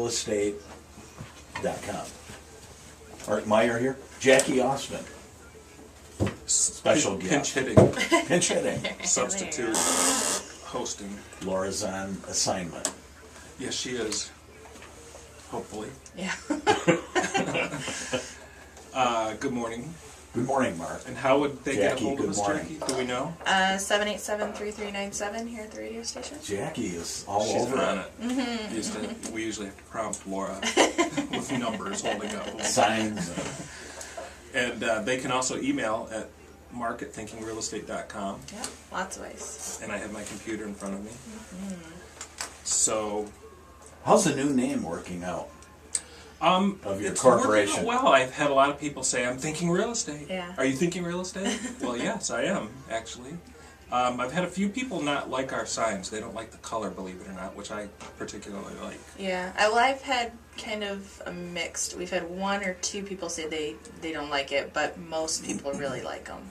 ThinkingRealEstate.com. Art Meyer here. Jackie Austin. Special Pinch guest. hitting, Pinch hitting. substitute hosting. Laura's on assignment. Yes, she is. Hopefully. Yeah. Good morning. Good morning, Mark. And how would they get a Jackie, hold of good us, morning. Jackie? Do we know? 787-3397 here at the radio station. Jackie is all She's over on it. it. We usually have to prompt Laura with numbers holding up. Signs. And they can also email at mark@thinkingrealestate.com. Yeah, lots of ways. And I have my computer in front of me. So, How's the new name working out? Of your it's corporation. working out well. I've had a lot of people say, I'm thinking real estate. Yeah. Are you thinking real estate? Well, yes, I am, actually. I've had a few people not like our signs. They don't like the color, believe it or not, which I particularly like. Yeah, well, I've had kind of a mixed. We've had one or two people say they don't like it, but most people really like them.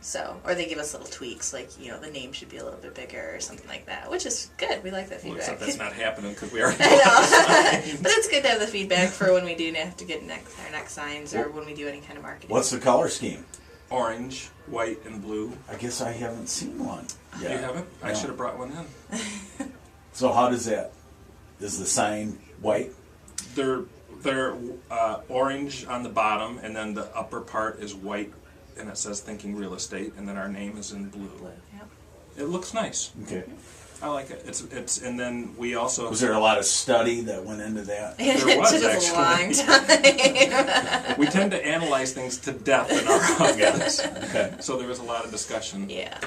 So, or they give us little tweaks, like, you know, the name should be a little bit bigger or something like that, which is good. We like that Well, feedback. except that's not happening because we already I know. know, but it's good to have the feedback for when we do have to get our next signs or when we do any kind of marketing. What's the color scheme? Orange, white, and blue. I guess I haven't seen one yet. You haven't? I No. should have brought one in. So how does that? Is the sign white? They're orange on the bottom, and then the upper part is white, and it says Thinking Real Estate, and then our name is in blue. Yep. It looks nice. Okay. I like it. It's and then we also Was there a lot of study that went into that? It There was, took us a long time. we tend to analyze things to death in our office. Okay. So there was a lot of discussion. Yeah,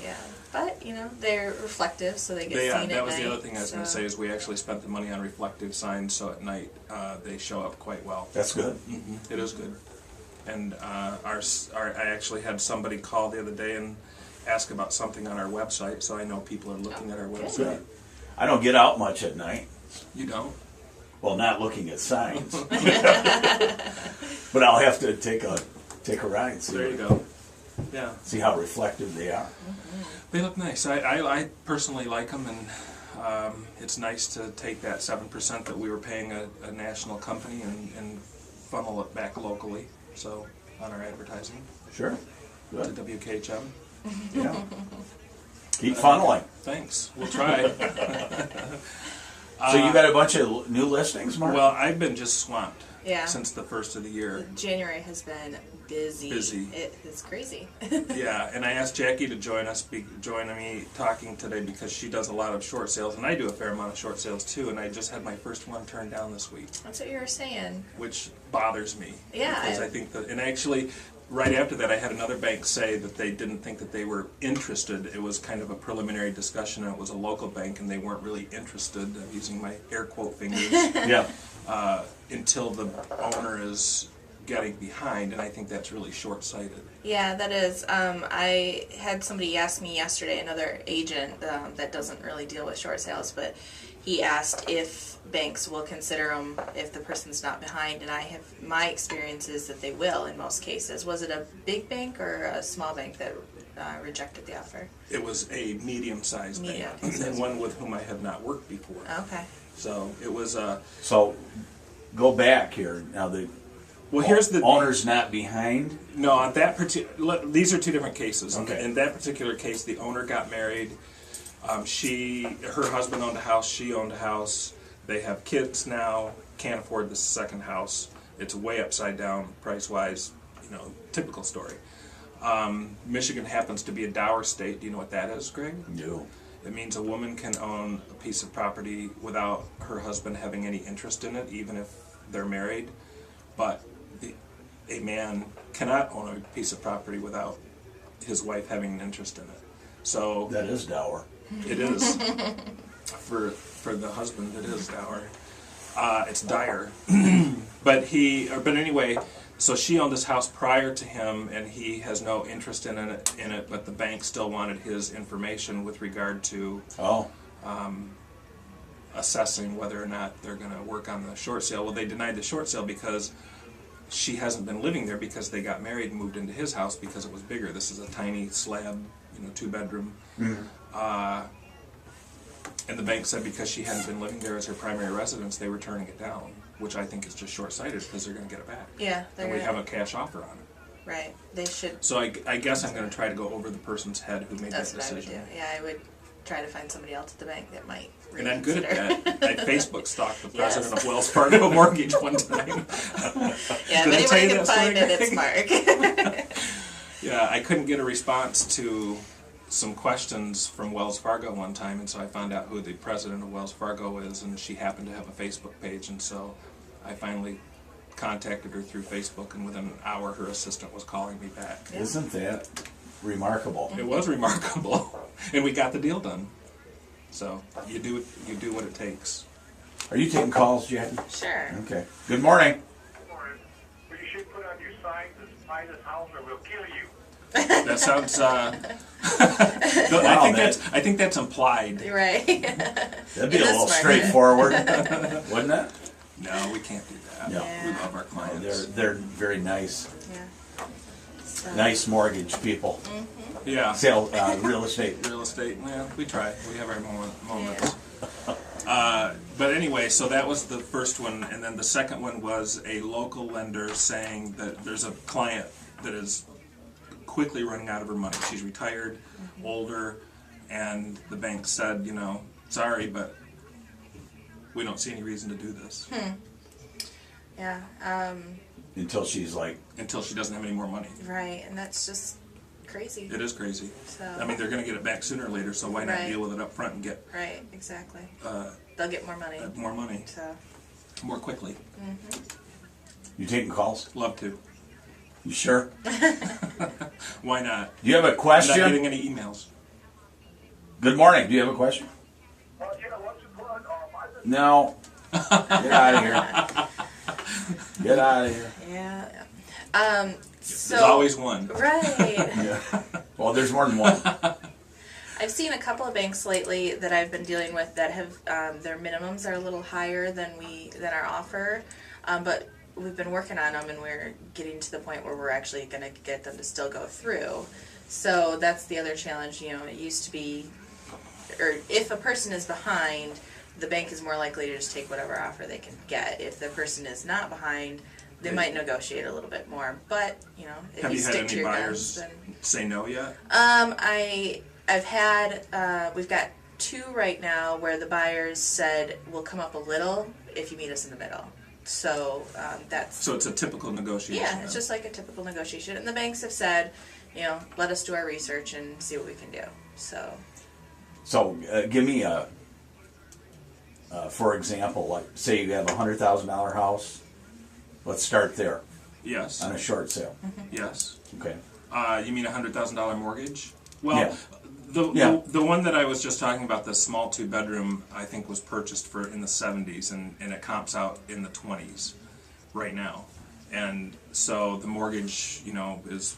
yeah. But, you know, they're reflective, so they get seen at night. That was the other thing I was going to so- say is we actually spent the money on reflective signs, so at night they show up quite well. That's good. It is good. And I actually had somebody call the other day and ask about something on our website, so I know people are looking at our website. Good. I don't get out much at night. You don't? Well, not looking at signs. But I'll have to take a ride. There you go. Yeah, See how reflective they are. they look nice. I personally like them, and it's nice to take that 7% that we were paying a national company and funnel it back locally. So on our advertising Sure. to Good. WKHM. Yeah. Keep funneling. Thanks. We'll try. So you got a bunch of new listings, Mark? Well, I've been just swamped Yeah. since the first of the year. January has been busy. Busy. It's crazy. Yeah, and I asked Jackie to join me talking today because she does a lot of short sales, and I do a fair amount of short sales too, and I just had my first one turned down this week, That's what you were saying. which bothers me. Yeah, Because I think that, and actually, right after that, I had another bank say that they didn't think that they were interested. It was kind of a preliminary discussion, and it was a local bank, and they weren't really interested, I'm using my air quote fingers, yeah. until the owner is getting behind, and I think that's really short-sighted. Yeah, that is. I had somebody ask me yesterday, another agent that doesn't really deal with short sales, but he asked if banks will consider them if the person's not behind, and my experience is that they will in most cases. Was it a big bank or a small bank that rejected the offer? It was a medium-sized bank, Medium. and one with whom I had not worked before. Okay. So it was So go back here. Now the well. Here's the owner's not behind. no on that particular. These are two different cases. Okay. In that particular case, the owner got married. Her husband owned a house. She owned a house. They have kids now. Can't afford the second house. It's way upside down price-wise. You know, typical story. Michigan happens to be a dower state. Do you know what that is, Greg? No. It means a woman can own a piece of property without her husband having any interest in it, even if they're married. But a man cannot own a piece of property without his wife having an interest in it. So That is dour. it is for the husband. It is dour. It's dire. But anyway. So she owned this house prior to him, and he has no interest in it. But the bank still wanted his information with regard to Oh. assessing whether or not they're going to work on the short sale. Well, they denied the short sale because she hasn't been living there because they got married and moved into his house because it was bigger. This is a tiny slab, 2-bedroom. And the bank said because she hadn't been living there as her primary residence, they were turning it down, which I think is just short-sighted because they're going to get it back. Yeah, they're And we gonna, have a cash offer on it. right. They should. So I guess I'm going to try to go over the person's head who made That's that what I would do. decision. Yeah, I would try to find somebody else at the bank that might. And I'm good at reconsider. that. I Facebook stalked the Yes. president of Wells Fargo Mortgage one time. Yeah, Did I if tell anybody you can that find story, it, it's Mark. Yeah, I couldn't get a response to some questions from Wells Fargo one time, and so I found out who the president of Wells Fargo is, and she happened to have a Facebook page, and so I finally contacted her through Facebook, and within an hour her assistant was calling me back. Isn't that remarkable? It was remarkable, and we got the deal done. So you do what it takes. Are you taking calls, Jackie? Sure. Okay. Good morning. Or you should put on your sign, "This buy this house or we'll kill you." That sounds. Wow, I think that's implied. Right. That'd be In a this little market. straightforward, wouldn't it? No, we can't do that. No. We love our Oh, clients. they're very nice, Yeah. So, nice mortgage people. Yeah. Sell real estate. Real estate, yeah, we try. We have our moments. But anyway, so that was the first one, and then the second one was a local lender saying that there's a client that is quickly running out of her money. She's retired, older, and the bank said, you know, sorry, but we don't see any reason to do this Yeah. Until she's like, until she doesn't have any more money. Right, and that's just crazy. It is crazy. So. I mean, they're going to get it back sooner or later, so why not Right. deal with it up front and get Right. Exactly. They'll get more money. more money So. more quickly? you taking calls? Love to. You sure? Why not? Do you have a I'm not question? getting any emails. Good morning. Do you have a question? Yeah, what's the plan? Buy this No. Get out of here. Get out of here. Yeah. So. There's always one. Right. Yeah. Well, there's more than one. I've seen a couple of banks lately that I've been dealing with that have their minimums are a little higher than our offer, but we've been working on them and we're getting to the point where we're actually going to get them to still go through. So that's the other challenge. You know, it used to be, or if a person is behind, the bank is more likely to just take whatever offer they can get. If the person is not behind, they might negotiate a little bit more. But you know, if Have you you had stick to any your buyers guns, then. say no yet? I've had, we've got 2 right now where the buyers said, we'll come up a little if you meet us in the middle. So, that's, So it's a typical negotiation. yeah, it's then. just like a typical negotiation. And the banks have said, you know, let us do our research and see what we can do. So, So give me a, for example, like say you have a $100,000 house. Let's start there Yes. on a short sale. Yes. Okay. You mean $100,000 mortgage? Well, Yeah. the, Yeah. the one that I was just talking about, the small 2-bedroom, I think was purchased for in the 70s, and it comps out in the 20s right now. And so the mortgage, you know, is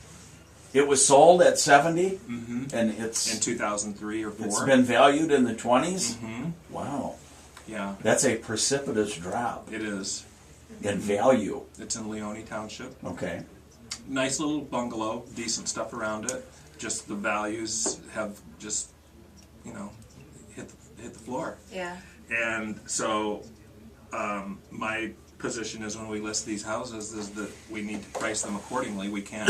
It was sold at 70, in and it's 2003 or 4. it's been valued in the 20s. Mhm. Wow, Yeah, that's a precipitous drop it is. in value. It's in Leone Township. Okay. Nice little bungalow, decent stuff around it. Just the values have just, you know, hit the floor. yeah. And so, my position is when we list these houses is that we need to price them accordingly. We can't.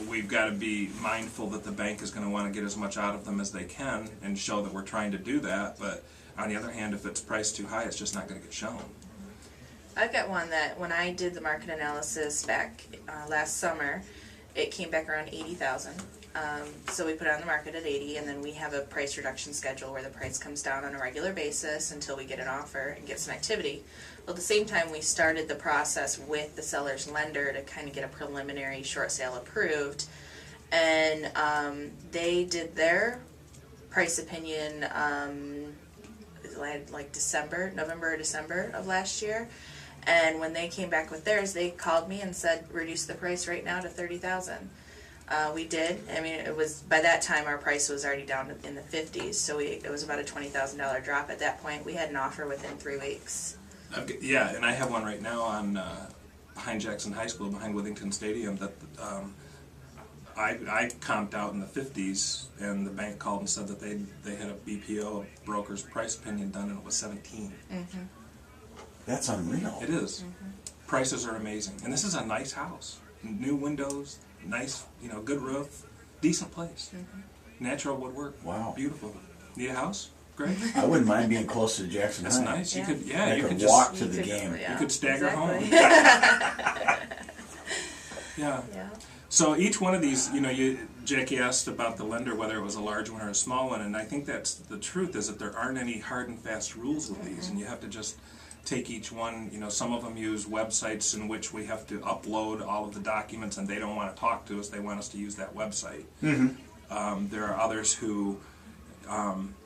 We've got to be mindful that the bank is going to want to get as much out of them as they can and show that we're trying to do that. But on the other hand, if it's priced too high, it's just not going to get shown. I've got one that when I did the market analysis back last summer, it came back around 80,000. So we put it on the market at 80, and then we have a price reduction schedule where the price comes down on a regular basis until we get an offer and get some activity. Well, at the same time, we started the process with the seller's lender to kind of get a preliminary short sale approved, and they did their price opinion like November or December of last year. And when they came back with theirs, they called me and said, reduce the price right now to 30,000. We did. I mean, it was by that time our price was already down in the 50s, so it was about a $20,000 drop at that point. We had an offer within 3 weeks. Yeah, and I have one right now on behind Jackson High School, behind Withington Stadium, that I comped out in the 50s, and the bank called and said that they had a BPO, broker's price opinion, done, and it was 17. That's unreal. It is. Prices are amazing, and this is a nice house. New windows, nice, good roof, decent place. Natural woodwork. Wow. Beautiful. Need a house? Great. I wouldn't mind being close to Jackson That's High. nice. Yeah. I You could could just walk to You the could- game. yeah, you could stagger exactly. home. Yeah. Yeah. So each one of these, Jackie asked about the lender, whether it was a large one or a small one, and I think that's the truth, is that there aren't any hard and fast rules with these, and you have to just take each one. Some of them use websites in which we have to upload all of the documents, and they don't want to talk to us, they want us to use that website. There are others who,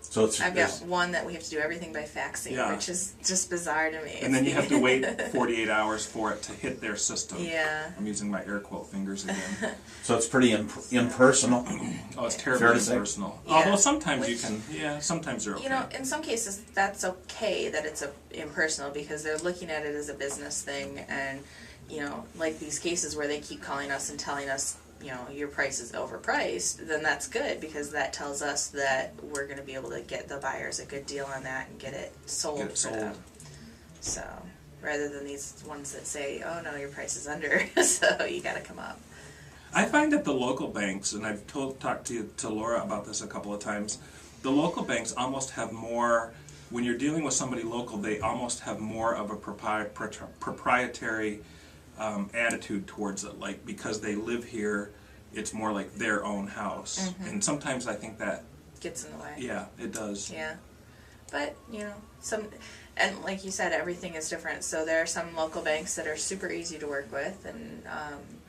So it's I've got one that we have to do everything by faxing, Yeah. which is just bizarre to me. and then you have to wait 48 hours for it to hit their system. Yeah. I'm using my air quote fingers again. so it's pretty impersonal. Oh, it's Fair terribly to say? impersonal. Yeah. Although sometimes you Which- can, sometimes they're okay. In some cases, that's okay that it's impersonal because they're looking at it as a business thing, and like these cases where they keep calling us and telling us, your price is overpriced, then that's good because that tells us that we're going to be able to get the buyers a good deal on that and get it sold Get it for sold. them. So rather than these ones that say, "Oh no, your price is under," so you got to come up. I find that the local banks, and I've talked to Laura about this a couple of times, the local banks almost have more, when you're dealing with somebody local, they almost have more of a proprietary attitude towards it. Like, because they live here, it's more like their own house. And sometimes I think that, Gets in the way. yeah, it does. Yeah, but and like you said, everything is different. So there are some local banks that are super easy to work with, and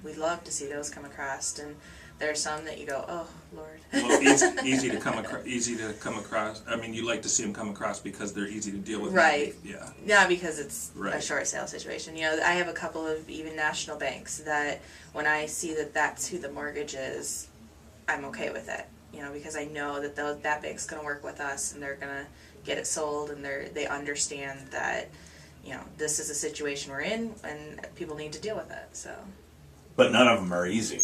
we'd love to see those come across. And there are some that you go, oh Lord. Well, easy to come across. I mean, you like to see them come across because they're easy to deal with. Right. Yeah. Yeah, because it's a Right. short sale situation. I have a couple of even national banks that when I see that that's who the mortgage is, I'm okay with it. Because I know that that bank's going to work with us and they're going to get it sold, and they understand that this is a situation we're in and people need to deal with it. So. But none of them are easy.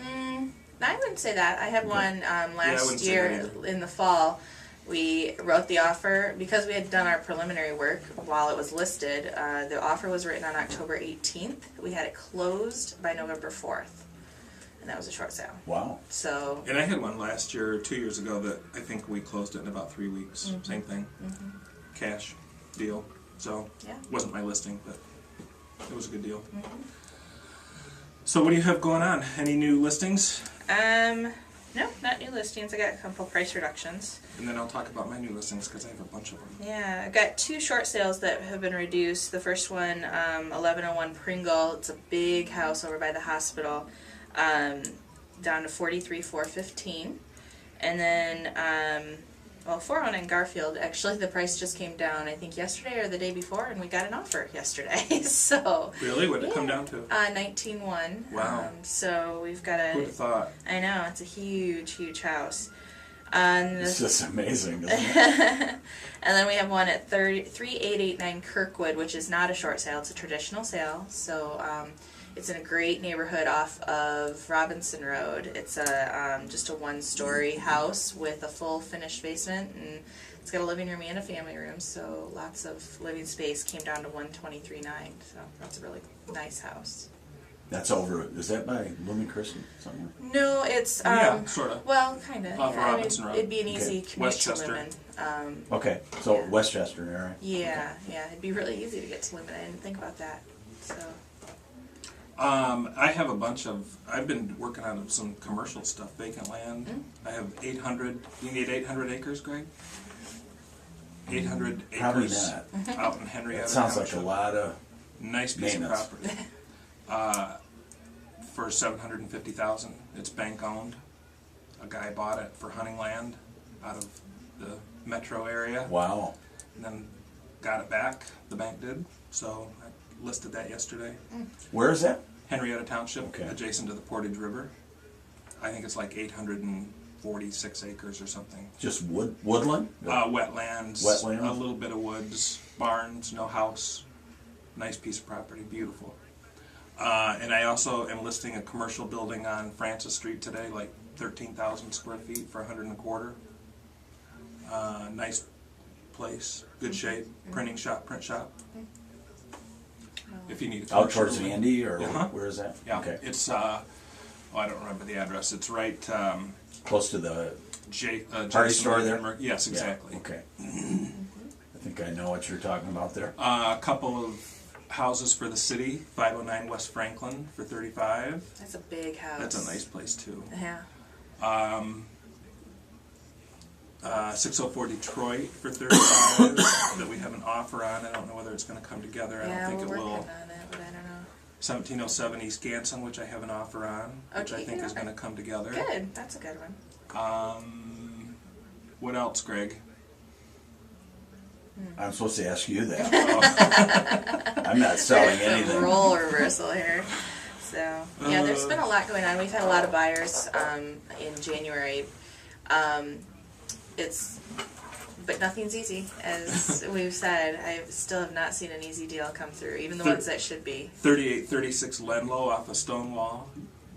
I wouldn't say that. I had one I last wouldn't say year that in the fall. We wrote the offer because we had done our preliminary work while it was listed. The offer was written on October 18th. We had it closed by November 4th, and that was a short sale. Wow. So And I had one last year, 2 years ago, that I think we closed it in about 3 weeks. Same thing. Cash deal. So, Yeah. wasn't my listing, but it was a good deal. So what do you have going on? Any new listings? no, not new listings. I got a couple price reductions. And then I'll talk about my new listings because I have a bunch of them. Yeah, I got 2 short sales that have been reduced. The first one, 1101 Pringle. It's a big house over by the hospital. Down to 43,415, and then 409 Garfield. Actually, the price just came down. I think yesterday or the day before, and we got an offer yesterday. So Really? What did it come down to? 19.1. Wow. So we've got a. Who'd have thought? I know it's a huge house. And It's just amazing, isn't it? and then we have one at 3889 Kirkwood, which is not a short sale. It's a traditional sale. So it's in a great neighborhood off of Robinson Road. It's just a 1-story house with a full finished basement, and it's got a living room and a family room. So lots of living space. Came down to 123.9. So that's a really nice house. That's over. Is that by Blooming Christie somewhere? No, it's Yeah, sorta. Well, kind of. Off Robinson Road. It'd be an easy Okay. commute to Westchester. Lumen. Okay, so Yeah. Westchester area. Yeah, it'd be really easy to get to Lumen. I didn't think about that. So I have a bunch of, I've been working on some commercial stuff, vacant land. I have 800, you need 800 acres, Greg? 800 Probably acres not. out in Henrietta That sounds like a Township. lot of. Nice piece of maintenance. property. For $750,000. It's bank owned. A guy bought it for hunting land out of the metro area, Wow. and then got it back. The bank did. So I listed that yesterday. Where is that? Henrietta Township, Okay. adjacent to the Portage River. I think it's like 846 acres or something. Just woodland? Wetlands, Wetlands? a little bit of woods, barns, no house. Nice piece of property, beautiful. And I also am listing a commercial building on Francis Street today, like 13,000 square feet for $125. Nice place, good shape, printing shop, print shop. If you need a Out commercial towards building. Andy, or Uh-huh. where is that? Yeah, Okay. it's I don't remember the address. It's right Close to the Party party store there? Yes, Yeah, exactly. okay. I think I know what you're talking about there. A couple of houses for the city, 509 West Franklin for $35. That's a big house. That's a nice place too. Yeah. 604 Detroit for $35 that we have an offer on. I don't know whether it's going to come together. I Yeah, don't think we're it working will. on it, but I don't know. 1707 East Ganson, which I have an offer on, which I Okay, think good is offer. going to come together. Good. That's a good one. What else, Greg? I'm supposed to ask you that. I'm not selling There's anything. a role reversal here. So yeah, there's been a lot going on. We've had a lot of buyers in January. But nothing's easy, as we've said. I still have not seen an easy deal come through, even the ones that should be. 3836 Lenlow off of Stonewall.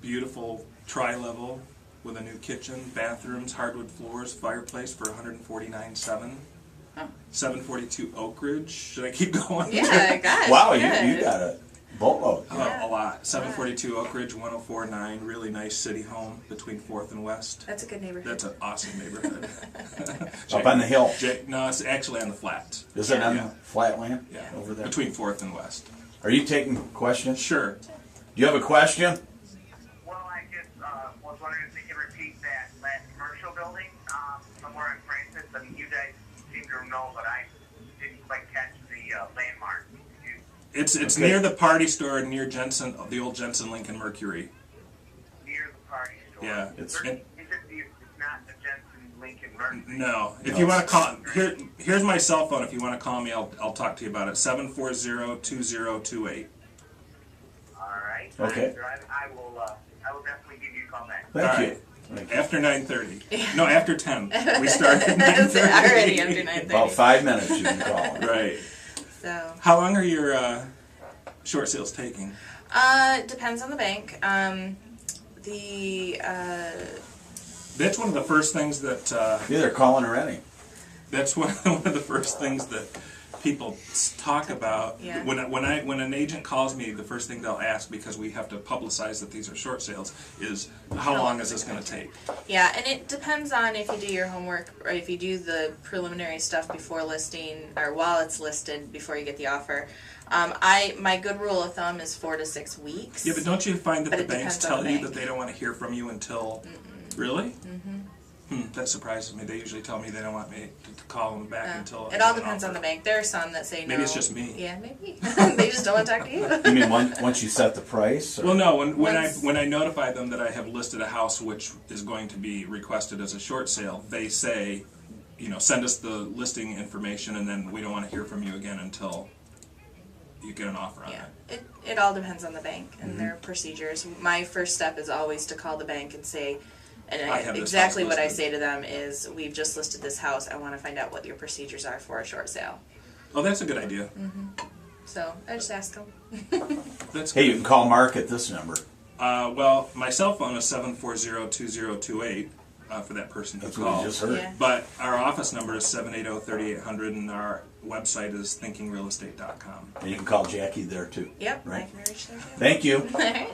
Beautiful tri-level with a new kitchen, bathrooms, hardwood floors, fireplace for $149,700. Oh. 742 Oak Ridge. Should I keep going? Yeah, gosh. Wow, good. you got a boatload. A lot. 742 Oak Ridge, 1049. Really nice city home between 4th and West. That's a good neighborhood. That's an awesome neighborhood. Up on the hill. No, it's actually on the flats. Is it on Yeah. the flat land? Yeah, Over there? between 4th and West. Are you taking questions? Sure. Do you have a question? Well, I just was wondering if they could repeat that last commercial building somewhere in Francis. I mean, you guys seem to know, but I didn't quite catch the landmark. Could you- It's Okay. near the party store near Jensen, the old Jensen Lincoln Mercury. Near the party store. Yeah, It's- Is it it's not the Jensen Lincoln Mercury? No. If No, you want to it's- call, here's my cell phone. If you want to call me, I'll talk to you about it. 740-2028. All right. Okay. I will definitely give you a call back. Thank All you. right. Thank you. After 9:30. No, after 10. We start at That's 9:30. already after 9:30. About 5 minutes you can call. Right. So How long are your short sales taking? depends on the bank. That's one of the first things that Either calling or any. that's one of the first things that people talk about. Yeah. When an agent calls me, the first thing they'll ask, because we have to publicize that these are short sales, is how long is this going to take? Yeah, and it depends on if you do your homework or if you do the preliminary stuff before listing or while it's listed before you get the offer. My good rule of thumb is 4 to 6 weeks. Yeah, but don't you find that But the it banks depends on tell the you bank. that they don't want to hear from you until? Really? Mm-hmm. That surprises me. They usually tell me they don't want me to call them back until. It all depends on the bank. There are some that say no. Maybe it's just me. Yeah, maybe. They just don't want to talk to you. You mean once you set the price? Or? Well, no. When Once- I notify them that I have listed a house which is going to be requested as a short sale, they say, send us the listing information, and then we don't want to hear from you again until you get an offer on Yeah, it. it all depends on the bank and their procedures. My first step is always to call the bank and say, I have this exactly house what I listed. say to them is, we've just listed this house. I want to find out what your procedures are for a short sale. Oh, that's a good idea. So I just ask them. That's Hey, good. you can call Mark at this number. Well, my cell phone is 740-2028 for that person who That's what you called. just heard. Yeah. But our office number is 780-3800, and our website is thinkingrealestate.com. And you can call Jackie there too. Yep, I Right. can reach there too. Thank you. All right.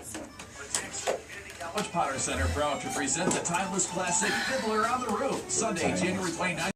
College Potter Center proud to present the timeless classic Fiddler on the Roof, Sunday, January 29th.